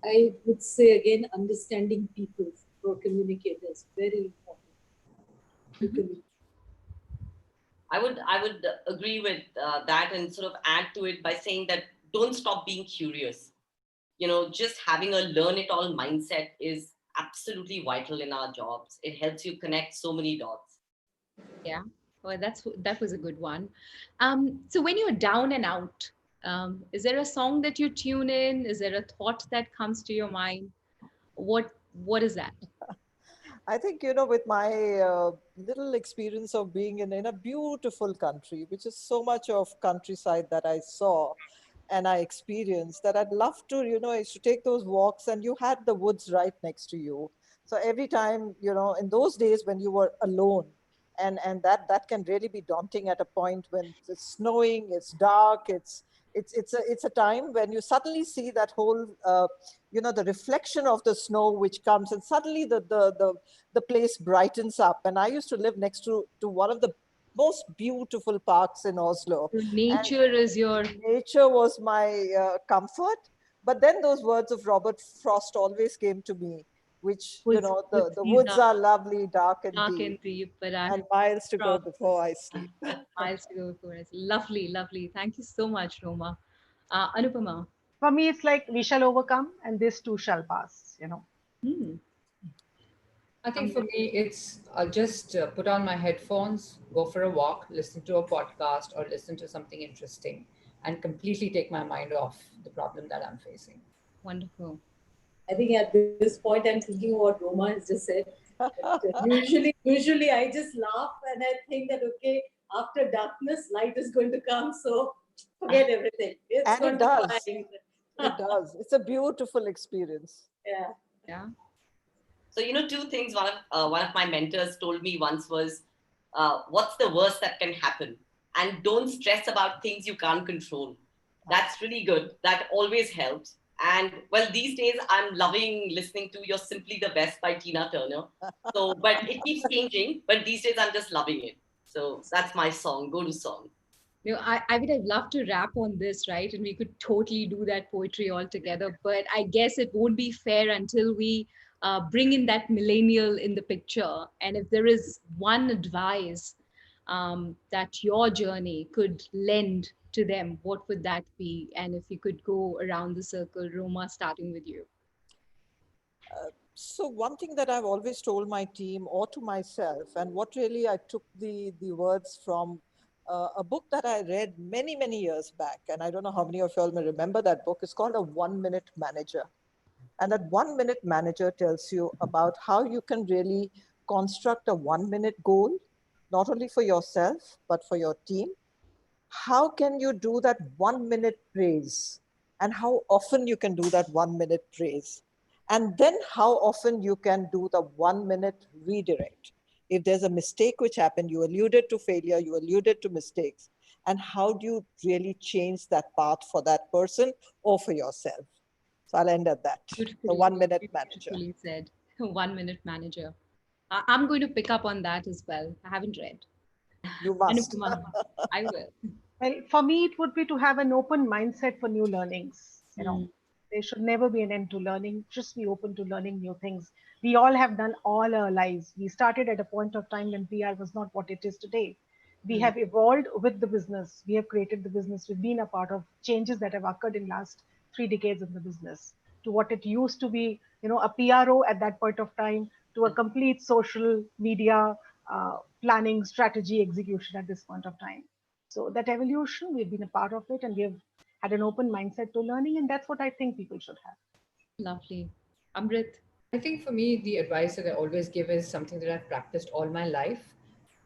I would say again, understanding people for communicators very important to communicate. I would agree with that and sort of add to it by saying that don't stop being curious. Just having a learn it all mindset is absolutely vital in our jobs. It helps you connect so many dots. Yeah. Well, that was a good one. So when you're down and out, is there a song that you tune in? Is there a thought that comes to your mind? What is that? I think, with my little experience of being in a beautiful country, which is so much of countryside that I saw and I experienced, that I'd love to, is to take those walks, and you had the woods right next to you. So every time, in those days when you were alone, and that can really be daunting at a point when it's snowing, it's dark, it's a time when you suddenly see that whole the reflection of the snow which comes, and suddenly the place brightens up. And I used to live next to one of the most beautiful parks in Oslo, So and nature is your nature was my comfort. But then those words of Robert Frost always came to me, which, woods. the These woods are are lovely, dark and dark deep, and deep, but I and miles to go from before I sleep. miles to go before us. Lovely, lovely. Thank you so much, Roma. Anupama. For me, it's like we shall overcome and this too shall pass. Hmm. I think for Amrit. me, it's I'll just put on my headphones, go for a walk, listen to a podcast, or listen to something interesting, and completely take my mind off the problem that I'm facing. Wonderful. I think at this point I'm thinking what Roma has just said. That usually I just laugh and I think that okay, after darkness, light is going to come. So forget everything. It's And going it to does. shine. It does. It's a beautiful experience. Yeah. Yeah. So, two things one of my mentors told me once was, what's the worst that can happen? And don't stress about things you can't control. That's really good. That always helps. And well, these days I'm loving listening to You're Simply the Best by Tina Turner. So, but it keeps changing. But these days I'm just loving it. So that's my song, go to song. I would have loved to rap on this, right? And we could totally do that poetry all together. But I guess it won't be fair until we bring in that millennial in the picture. And if there is one advice that your journey could lend to them, what would that be? And if you could go around the circle, Roma, starting with you. So one thing that I've always told my team or to myself, and what really I took the words from a book that I read many, many years back, and I don't know how many of you all may remember that book. It's called A 1 Minute Manager. And that 1 minute manager tells you about how you can really construct a 1 minute goal, not only for yourself, but for your team. How can you do that 1 minute praise, and how often you can do that 1 minute praise, and then how often you can do the 1 minute redirect. If there's a mistake which happened, you alluded to failure, you alluded to mistakes, and how do you really change that path for that person or for yourself? So I'll end at that. The Beautifully, 1 minute manager. beautifully said. 1 minute manager. I'm going to pick up on that as well. I haven't read. You must. Anupama, I will. Well, for me, it would be to have an open mindset for new learnings. Hmm. There should never be an end to learning. Just be open to learning new things. We all have done all our lives. We started at a point of time when PR was not what it is today. We Hmm. have evolved with the business. We have created the business. We've been a part of changes that have occurred in last 3 decades in the business to what it used to be, a PRO at that point of time to a complete social media planning strategy execution at this point of time. So that evolution, we've been a part of it, and we have had an open mindset to learning, and that's what I think people should have. Lovely. Amrit. I think for me, the advice that I always give is something that I've practiced all my life,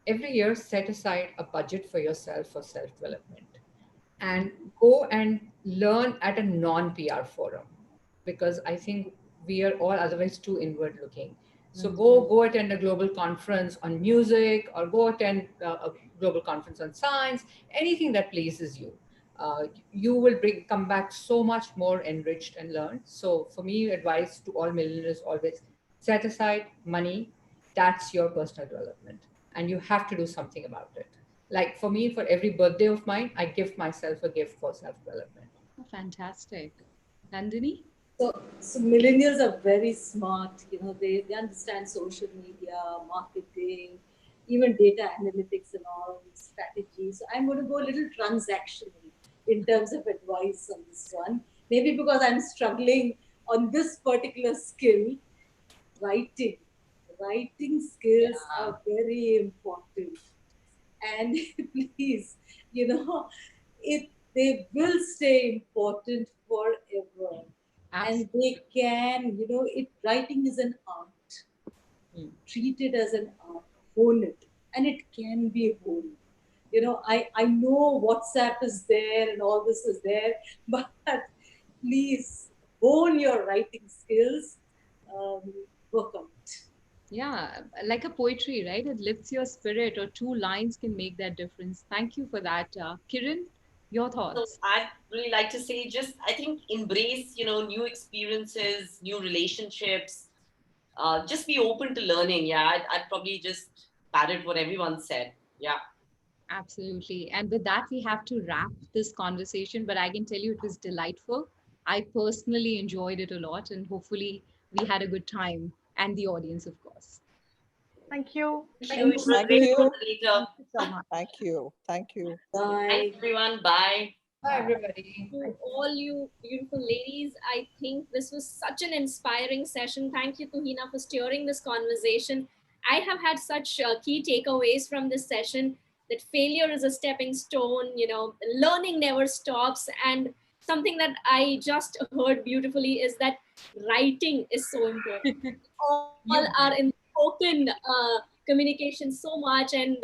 every year set aside a budget for yourself for self-development and go and learn at a non-PR forum, because I think we are all otherwise too inward looking. So go attend a global conference on music, or go attend a global conference on science, anything that pleases you. You will come back so much more enriched and learned. So for me, advice to all millionaires, always set aside money. That's your personal development, and you have to do something about it. Like for me, for every birthday of mine, I gift myself a gift for self-development. Fantastic. Nandini? So millennials are very smart. They understand social media, marketing, even data analytics and all strategies. So I'm going to go a little transactional in terms of advice on this one. Maybe because I'm struggling on this particular skill, writing. Writing skills are very important. And please, they will stay important forever. And they can, writing is an art. Treat it as an art, hone it, and it can be honed. I know WhatsApp is there and all this is there, but please hone your writing skills, work on it. Yeah, like a poetry, right? It lifts your spirit, or two lines can make that difference. Thank you for that. Kiran, your So thoughts? I'd really like to say, just I think embrace, new experiences, new relationships. Just be open to learning. Yeah, I'd probably just parrot what everyone said. Yeah. Absolutely. And with that, we have to wrap this conversation, but I can tell you it was delightful. I personally enjoyed it a lot, and hopefully, we had a good time, and the audience, of course. Thank you. Thank you. Thank you. Moderator. So much. Thank you. Thank you. Bye. Thanks, everyone. Bye. Bye, everybody. To all you beautiful ladies, I think this was such an inspiring session. Thank you, Tuhina, for steering this conversation. I have had such key takeaways from this session, that failure is a stepping stone, learning never stops. And something that I just heard beautifully is that writing is so important. all are in spoken communication so much, and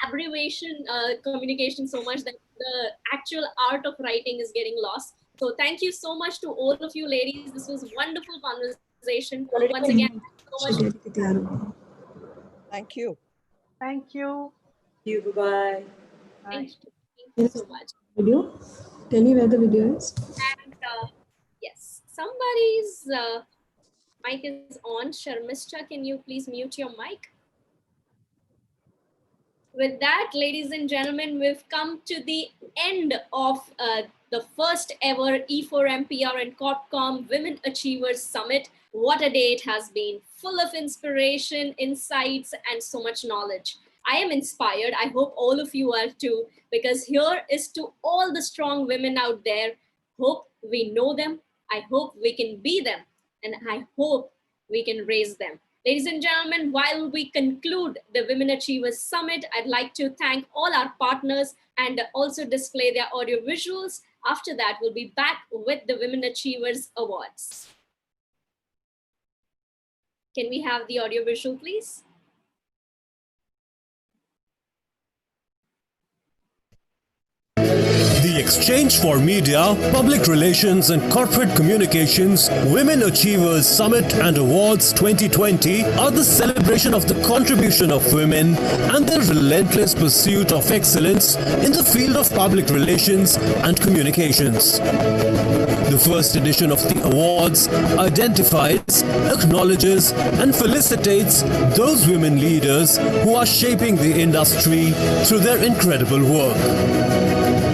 abbreviation communication so much, that the actual art of writing is getting lost. So thank you so much to all of you ladies. This was wonderful conversation. Once again, thank you so much. Thank you. Thank you. Bye-bye. Thank you so much. Video. Tell me where the video is. And yes, somebody's mic is on. Sharmischa, can you please mute your mic? With that, ladies and gentlemen, we've come to the end of the first ever E4m PR and Corp Comm Women Achievers Summit. What a day it has been, full of inspiration, insights, and so much knowledge. I am inspired. I hope all of you are too, because here is to all the strong women out there. Hope we know them. I hope we can be them. And I hope we can raise them. Ladies and gentlemen, while we conclude the Women Achievers Summit, I'd like to thank all our partners and also display their audio visuals. After that, we'll be back with the Women Achievers Awards. Can we have the audio visual, please? The Exchange for Media, Public Relations and Corporate Communications Women Achievers Summit and Awards 2020 are the celebration of the contribution of women and their relentless pursuit of excellence in the field of public relations and communications. The first edition of the awards identifies, acknowledges and felicitates those women leaders who are shaping the industry through their incredible work.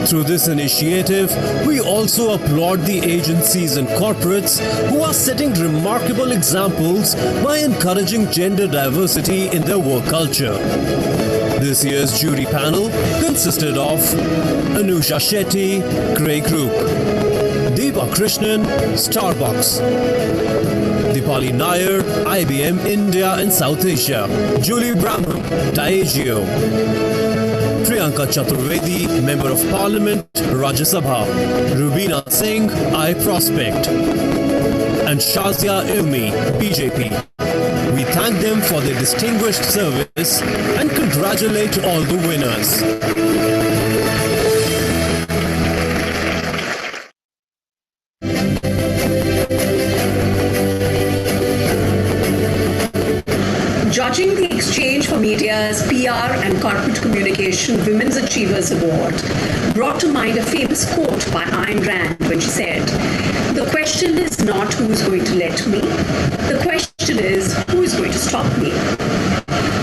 Through this initiative, we also applaud the agencies and corporates who are setting remarkable examples by encouraging gender diversity in their work culture. This year's jury panel consisted of Anusha Shetty, Grey Group, Deepa Krishnan, Starbucks, Dipali Nair, IBM India and South Asia, Julie Brahman, Diageo, Priyanka Chaturvedi, Member of Parliament, Rajya Sabha, Rubina Singh, I Prospect, and Shazia Ilmi, BJP. We thank them for their distinguished service and congratulate all the winners. Judging the Exchange for Media's PR and Corporate Communication Women's Achievers Award brought to mind a famous quote by Ayn Rand when she said, "The question is not who is going to let me, the question is who is going to stop me."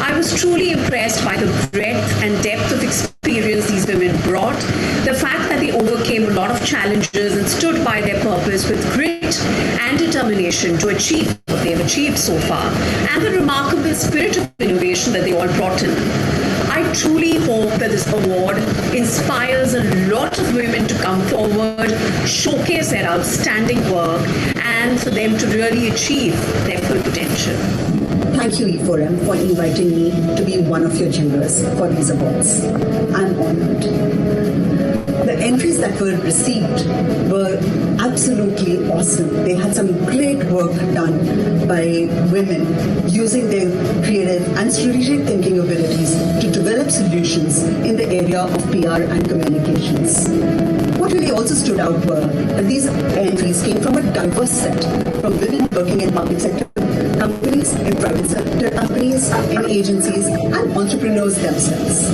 I was truly impressed by the breadth and depth of experience these women brought, the fact that they overcame a lot of challenges and stood by their purpose with grit and determination to achieve what they've achieved so far, and the remarkable spirit of innovation that they all brought in. I truly hope that this award inspires a lot of women to come forward, showcase their outstanding work, and for them to really achieve their full potential. Thank you, e4m, for inviting me to be one of your jurors for these awards. I'm honored. The entries that were received were absolutely awesome. They had some great work done by women using their creative and strategic thinking abilities to develop solutions in the area of PR and communications. What really also stood out were that these entries came from a diverse set, from women working in public sector companies, in private sector companies, in agencies, and entrepreneurs themselves.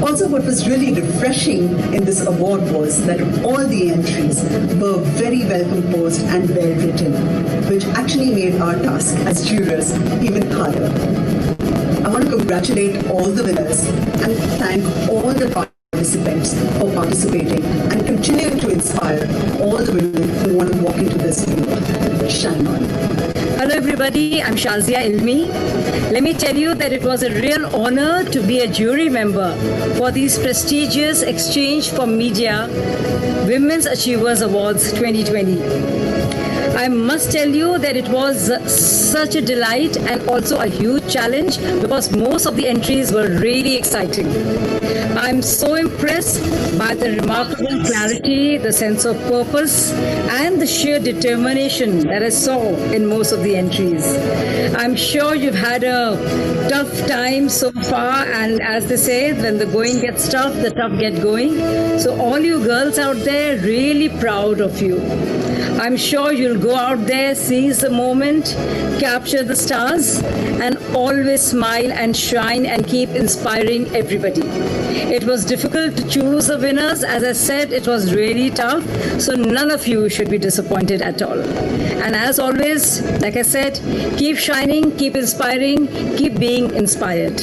Also, what was really refreshing in this award was that all the entries were very well composed and well written, which actually made our task as jurors even harder. I want to congratulate all the winners and thank all the participants for participating and continuing to inspire all the women who want to walk into this field. Shine on. Hello everybody, I'm Shazia Ilmi. Let me tell you that it was a real honor to be a jury member for these prestigious Exchange for Media Women's Achievers Awards 2020. I must tell you that it was such a delight and also a huge challenge because most of the entries were really exciting. I'm so impressed by the remarkable clarity, the sense of purpose, and the sheer determination that I saw in most of the entries. I'm sure you've had a tough time so far, and as they say, when the going gets tough, the tough get going. So all you girls out there, really proud of you. I'm sure you'll go out there, seize the moment, capture the stars, and always smile and shine and keep inspiring everybody. It was difficult to choose the winners. As I said, it was really tough. So none of you should be disappointed at all. And as always, like I said, keep shining, keep inspiring, keep being inspired.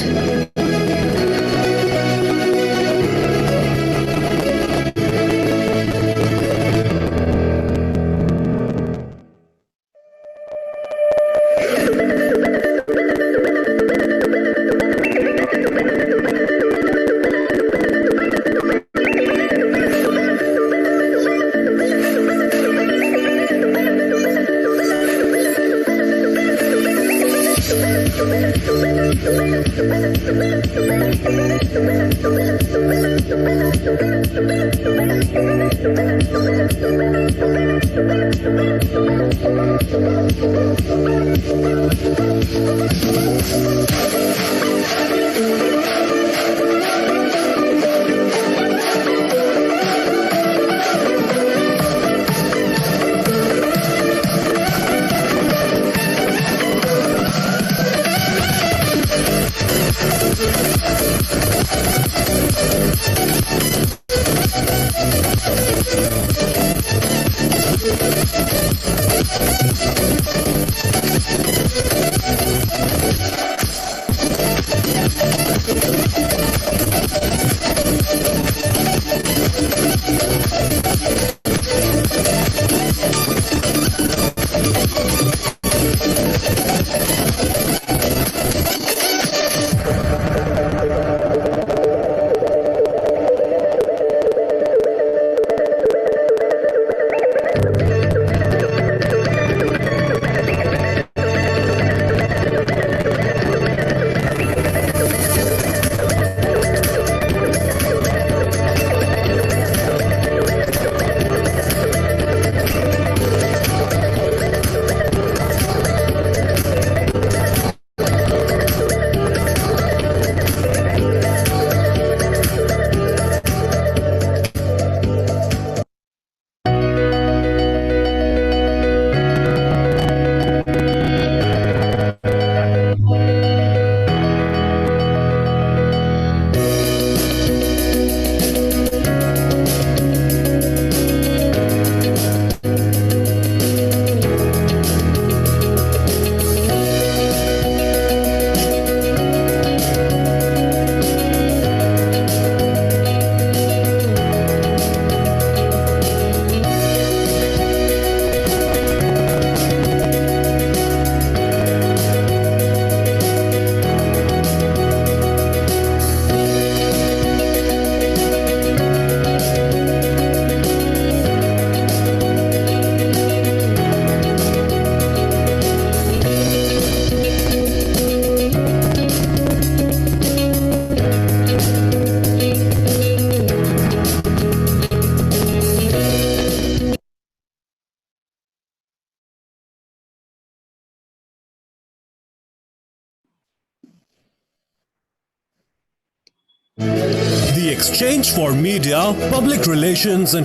The Exchange for Media, Public Relations and